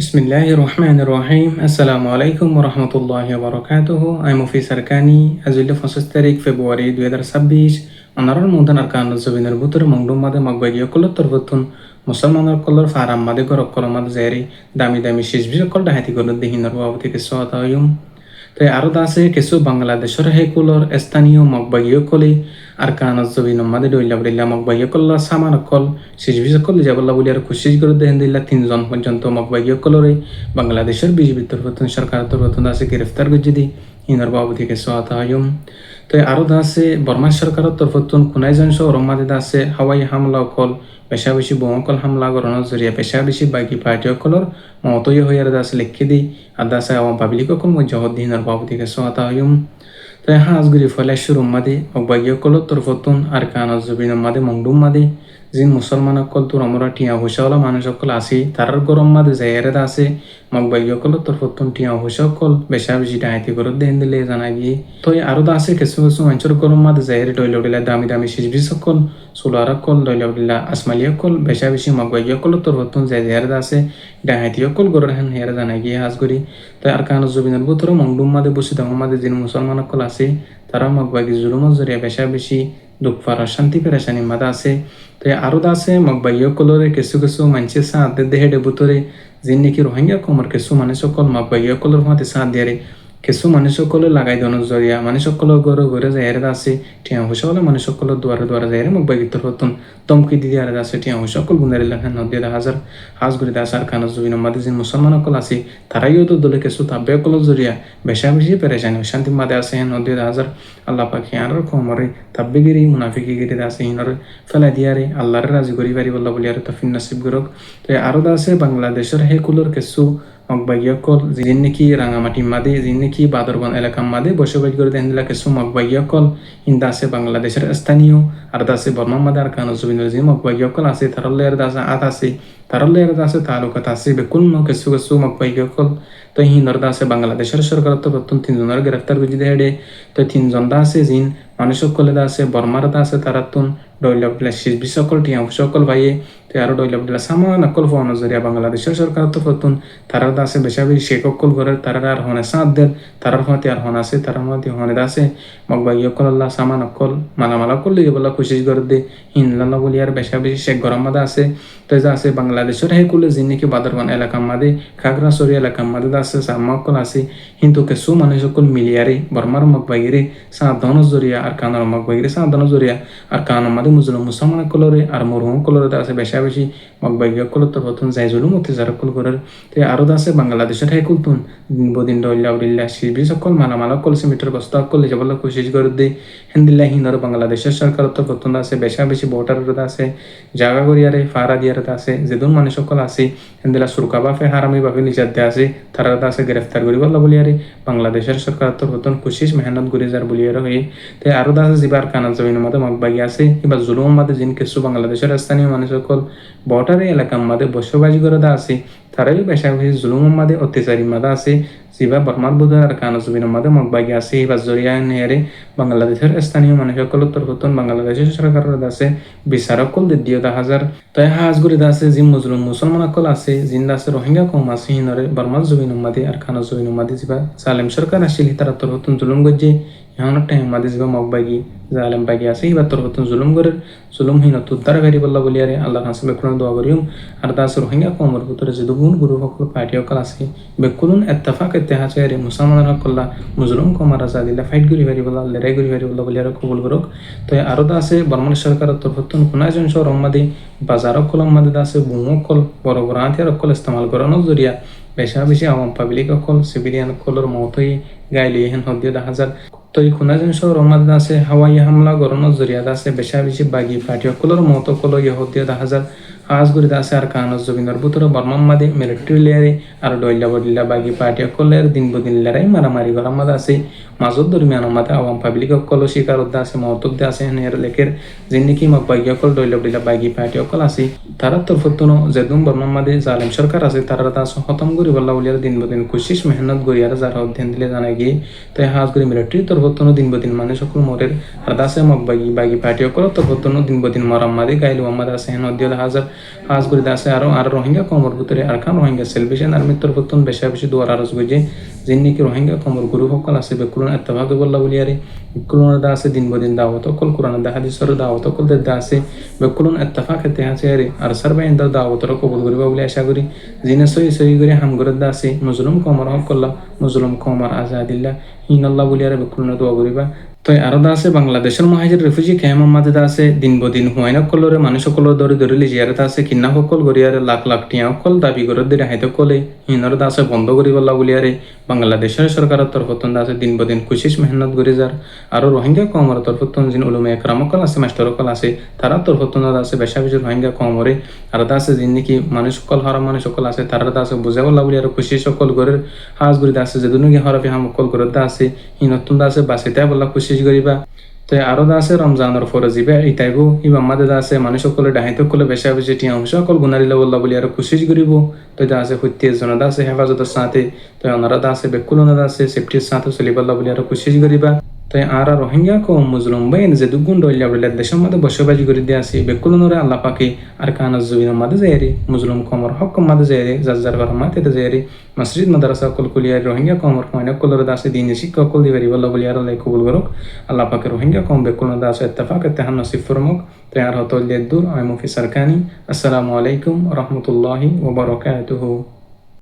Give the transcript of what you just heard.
বিসমিল্লাহির রহমানির রহিম। আসসালামু আলাইকুম ওয়া রাহমাতুল্লাহি ওয়া বারাকাতুহু। আমি মুফিস আরকানি। আজকে 25 তারিখ ফেব্রুয়ারি 2026 অনারর মধ্যে আরকান জবিনের ভিতরে মংডুম মাদে মগবাগিয় কলত তরবতুন মুসলমানের কলর ফারাম মাদে গরক কলমাদ জেরি দামি দামি শিশবি কল ডাহাতি কল দেহিনর বাবতি কিছু আতায়ুম তাই আরও আছে কিছু বাংলাদেশের হেকুলর স্থানীয় মগবাগীয় কলি আর কানাজ জবি নমাদে ডইলা বলিলা মগবাগীয় কল্লা সামান কল শিশবি কল যাবল্লা বলি আর খুশি করে দেহেন দিল্লা 3জন পর্যন্ত মগবাগীয় কলরে বাংলাদেশের বিজেপি তরফতন সরকার তরফতন আছে গ্রেফতার গজ্জিদি ইনর বাবতি কিছু আতায়ুম তাই আরও আছে বর্মা সরকারের তরফতন কুনাইজন শহর মাদে আছে হাওয়াই হামলা কল পেশা বেশি বোমকল হামলা করানোর জরিয়া পেশা বেশি বাকি পার্টিসকলৰ মতই হয়ে আছে লিখি দিই আর দাসে আওয়াম পাবলিক কল মজ্জাহদ্দিনের বাবদিকে সোয়াতা হইম তাই হাঁসগুলি ফলে শুরু মাদি অবাগিয়কল তরফতুন আর কানাজ জবিন মাদে মংডুম মাদি যিন মুসলমানসকল তোর আমরা টিয়া হুসাওয়ালা মানুষসকল আছি তার গরম মাদে জায়গারে আছে মগবাগিয়কল তরফতুন টিয়া হুসাসকল বেশা বেশি ডাহাতি করে দেন দিলে জানা গিয়ে তো আরও আছে কিছু কিছু মানুষের গরম মাদে জায়গারে ডইলে দামি দামি সিজবি সকল সোলারাকল দইলা আসমালিয়াকল বেশা বেশি মগবাগিয়কল তরফতুন জায়গারে আছে ডাহাতিয়কল গরর হেন হেরা জানা গিয়ে হাঁস করি তাই আর কানাজ জবিনের ভিতরে মংডুম মাদে বসে দাম মাদে যিন মুসলমানসকল আছে তারা মগবাগি জুলুমত জরিয়া বেশা বেশি দুঃখ পারা শান্তি পেরেশানি মাদা আছে তাই আরও আছে মগবাগিয়কলরে কিছু কিছু মানুষের সাথ দেহে ডেবুতরে যিন নাকি রোহিঙ্গা কমর কিছু মানুষসকল মগবাগিয়কলর মধ্যে সাথ দিয়ারে কিছু মানুষসকলে লাগাই দনৰ জৰিয়া মানুহসকলৰ ঘৰে ঘৰে যায়েৰে আছে টিয়া হুসকলে মানুহসকলৰ দুৱাৰে দুৱাৰে যায়েৰে মোক বাগিতৰ হতন তমকি দি দিয়াৰে আছে টিয়া হুসকল গুণাৰিলা হেন নদীয়া হাজাৰ হাজ গুৰি দাসাৰ খানৰ জুবিন মাদে যিন মুছলমানসকল আছে তারাইও তো দলে কিছু তাব্বেকলৰ জৰিয়া বেশা বেশি পেরেশানি শান্তি মাদে আছে হেন নদীয়া হাজাৰ আল্লাহ পাক হিয়াৰৰ কমৰে তাব্বেগিরি মুনাফিকিগিরি আছে হিনৰে ফেলাই দিয়াৰে আল্লাহৰ ৰাজি কৰি পাৰি বল্লা বুলি আৰু তফিন নসিব গৰক তো আরও আছে বাংলাদেশের হেকুলৰ কিছু মগবাগিয়কল যিন নাকি রাঙামাটি মাদে যিন নাকি বাদরবান এলাকা মাদে বসবাস করে দেন দিলা কিছু মগবাগিয়কল ইন্দা আছে বাংলাদেশের স্থানীয় আর আছে বর্মা মাদে আর কানো জবিন যে মগবাগিয়কল আছে তারলের দাসা আত আছে তারলের দাসে তালুকাত আছে বেকুল কিছু কিছু মগবাগিয়কল তো হিনর আছে বাংলাদেশের সরকার তো প্রথম 3জনের গ্রেফতার বুঝি দেহে তো 3জন দা আছে যিন মানুষসকলে দা আছে বর্মার দা আছে তারাতুন ডইলা শিশবি সকল টিয়া সকল ভাইয়ে তো আরো ডইলা সামান অকল ফোন জরিয়া বাংলাদেশের সরকার তো প্রথম তারার দা আছে বেশা বেশি শেখ অকল ঘরের তারার আর হনে সাথ দেন তারার হতে আর হন আছে তারার মধ্যে হনে দা আছে মগবাই অকল আল্লাহ সামান অকল মালামালা করলে বলা খুশি করে দে হিনলাল্লা বলি আর বেশা বেশি শেখ গরম মাদা আছে তো যা আছে বাংলাদেশের হে কুলে যিন নাকি বাদরবান এলাকা মাদে খাগড়াছড়ি এলাকা মাদে আছে সামা অকল আছে কিন্তু কিছু মানুষ সকল মিলিয়ারে বর্মার মগবাইরে সাধন জরিয়া আর কানার মগবাইরে সাধন জরিয়া আর কানার মাদে মুসলমান কলরে আর মরহুম কলরে আছে বেশা বেশি মগবাইয়া কলর তো প্রথম যাই জুলুম অত্যাচার কল করার তো আরও আছে বাংলাদেশের হে কুলতুন দিন বদিন ডল্লা শিবি সকল মালামালা কল সিমেন্টের বস্তা কল যাবলা কোশিশ করে দে হেন্দিল্লা হিনর বাংলাদেশের সরকার তো প্রথম আছে বেশা বেশি ভোটার আছে জাগা করিয়ারে ফারা দিয়ারে আছে যেদুন মানুষ সকল আছে হেন্দিলা সুরকা বাফে হারামি বাফে নিচার দে আছে তারা আছে গ্রেফতার করি বললা বলিয়ারে বাংলাদেশের সরকার তো প্রথম কোশিশ মেহনত করে যার বলিয়ারে হয়ে তো আরও আছে যিবার কানার জমিনের মধ্যে মগবাগি আছে কিংবা জুলুম মাদে যিন কিছু বাংলাদেশের স্থানীয় মানুষ সকল বর্ডারে এলাকার মাদে বসবাস করে দা আছে তারাই বেশা বেশি জুলুম মাদে অত্যাচারী মাদা আছে যিবা বর্মার বোধ আর কানা জমিনের মাদে মগবাগি আছে এবার জরিয়া নেয়ারে বাংলাদেশের স্থানীয় মানুষ সকল তরফতন বাংলাদেশের সরকারের আছে বিচারক কল দিও 10,000 তাই হাজগুড়ি আছে যি মুসলিম মুসলমান সকল আছে জিন্দা আছে রোহিঙ্গা কম আছে হিনরে বর্মার জমিনের মাদে আর কানা জমিনের মাদে যিবা সালেম সরকার আসিল তারা তরফতন জুলুম গজ্জে এমন টাইম মাদে যিবা মগবাগি জালেম বাগি আছে এবার তরফতন জুলুম করে জুলুমহীন উদ্ধার ভেরি বল্লা বলিয়ারে আল্লাহ হাসে বেকুলন দোয়া করিম আর দাস রোহিঙ্গা কমর ভিতরে যে দুগুণ গুরু সকল পার্টি সকল আছে বেকুলন এত্তেফাক এত্তেহাচেরে মুসলমান সকল্লা মুজলুম কমার আজাদিল্লা ফাইট করি ভেরি বল্লা লড়াই করি ভেরি বল্লা বলিয়ারে কবুল করুক তো আরও আছে বর্মান সরকারের তরফতন কোনাজন শহর মাদে বাজার কলম মাদে আছে বুমো কল বড় বড় হাতিয়ার কল ইস্তেমাল করানোর জরিয়া বেশা বেশি আওয়াম পাবলিক সকল সিভিলিয়ান কলর মতই গাইলে হেন হদিয়ে 10,000 তো এই খুনাজন শহর মাদে আছে হাওয়াই হামলা গরনের জরিয়া আছে বেশা বেশি বাগি পার্টি সকলের মতো কল হদিয়ে 10,000 আজ করে আছে আর কানজ জবিনের ভিতরে বর্মান মাদে মিলিটারি লেয়ারে আর ডইলা বডিলা বাগি পার্টি সকলের দিন বদিন লড়াই মারামারি গরম মাদে আছে মাজত দরমিয়ান মাদে আওয়াম পাবলিক সকল শিকার উদ্দা আছে মহতব্দে আছে হেনের লেখের যিন নাকি মগবাগি সকল ডইলা বডিলা বাগি পার্টি সকল আছে তারা তরফতন যেদুম বর্মান মাদে জালেম সরকার আছে তারা আছে খতম করি বল্লা বলিয়ার দিন বদিন কোশিশ মেহনত করি আর যারা অধ্যয়ন দিলে জানা গিয়ে তাই হাজ করে মিলিটারি তরফতন দিন বদিন মানে সকল মরের আর আছে মগবাগি বাগি পার্টি সকল তরফতন দিন বদিন মরাম মাদে গাইল মাদে আছে হেন অধ্যয় 10,000 খাস করে আছে আর রোহিঙ্গা কমর ভিতরে আর খান রোহিঙ্গা সেলভেশন আর মিত্র পতন বেশি দুয়ার আরজ বুঝে যিনি নাকি রোহিঙ্গা কমর গুরু সকল আছে বেকুলন এত্তভাগে বললা বলিয়ারে বেকুলন দা আছে দিন বদিন দাওয়াত কল কোরআন দা হাদিসর দাওয়াত কল দা আছে বেকুলন এত্তফাক এতে আছে আরে আর সার্বাইন দা দাওয়াতর কবুল করিবা বলে আশা করি যিনি সহি করে হামগর দা আছে মুজলুম কমর সকল্লা মুজলুম কমর আজাদিল্লাহ হিনাল্লাহ বলিয়ারে বেকুলন দোয়া করিবা তো আরো দা আছে বাংলাদেশের মহাজির রেফিউজি ক্যাম্প মাঝে দা আছে দিন বদিন হুয়াইনা কলরে মানুষ সকল ধরে জিয়ারত আছে কিন্না সকল গরিয়ারে লাখ লাখ টিয়া সকল দাবি করে দিলে হাইতে কলে হিনর দা আছে বন্ধ করি বললা বলিয়ারে বাংলাদেশের সরকারের তরফতন দা আছে দিন বদিন কুশিস মেহনত করে যার আর রোহিঙ্গা কমর তরফতন যিন উলুমে একরামকল আছে মাস্টারকল আছে তারা তরফতন দা আছে বেশা বেশি রোহিঙ্গা কমরে আর দা আছে যিন নাকি মানুষ সকল হারাম মানুষ সকল আছে তারা দা আছে বুঝা বললা বলিয়ারে খুশি সকল গরের হাজ গুরি দা আছে যে দুনুকি হরফি হামকল করে দা আছে হিনতুন দা আছে বাসিতে বললা খুশি করিবা তো আরো দা আছে রমজানের ফরজিবে ইতাইবো ইবা মাদে দা আছে মানুষ সকলে ডাহিত সকলে বেশা বেশি টিয়া অংশ সকল গুনারিলা বললা বলি আর খুশি করিব তো দা আছে হত্যে জন দা আছে হেফাজতের সাথে তো ওনারা দা আছে বেকুলনা দা আছে সেফটির সাথে চলিবাল্লা বলি আর খুশি করিবা তাই আর রোহিঙ্গা কম মুসলিম বাইন যে দুগুণ রইলা বলে দেশের মধ্যে বসবাস করে দিয়ে আসি বেকুলনরে আল্লাহ পাকে আর কানা জুবিনের মাঝে যায়রে মুসলিম কমর হক মাঝে যায়রে যার ঘর মাতে যায়রে মসজিদ মাদ্রাসা কল কুলিয়ার রোহিঙ্গা কমর কয়না কলর দাসে দিন শিক্ষা কল দিবারি বল্লা বলি আর আল্লাহ কবুল করুক আল্লাহ পাকে রোহিঙ্গা কম বেকুলন দাস ইত্তেফাক ইত্তেহান নসিব ফরমুক তাই আর হতল দূর আমি মুফি সরকানি আসসালামু আলাইকুম ওয়া রাহমাতুল্লাহি ওয়া বারাকাতুহু।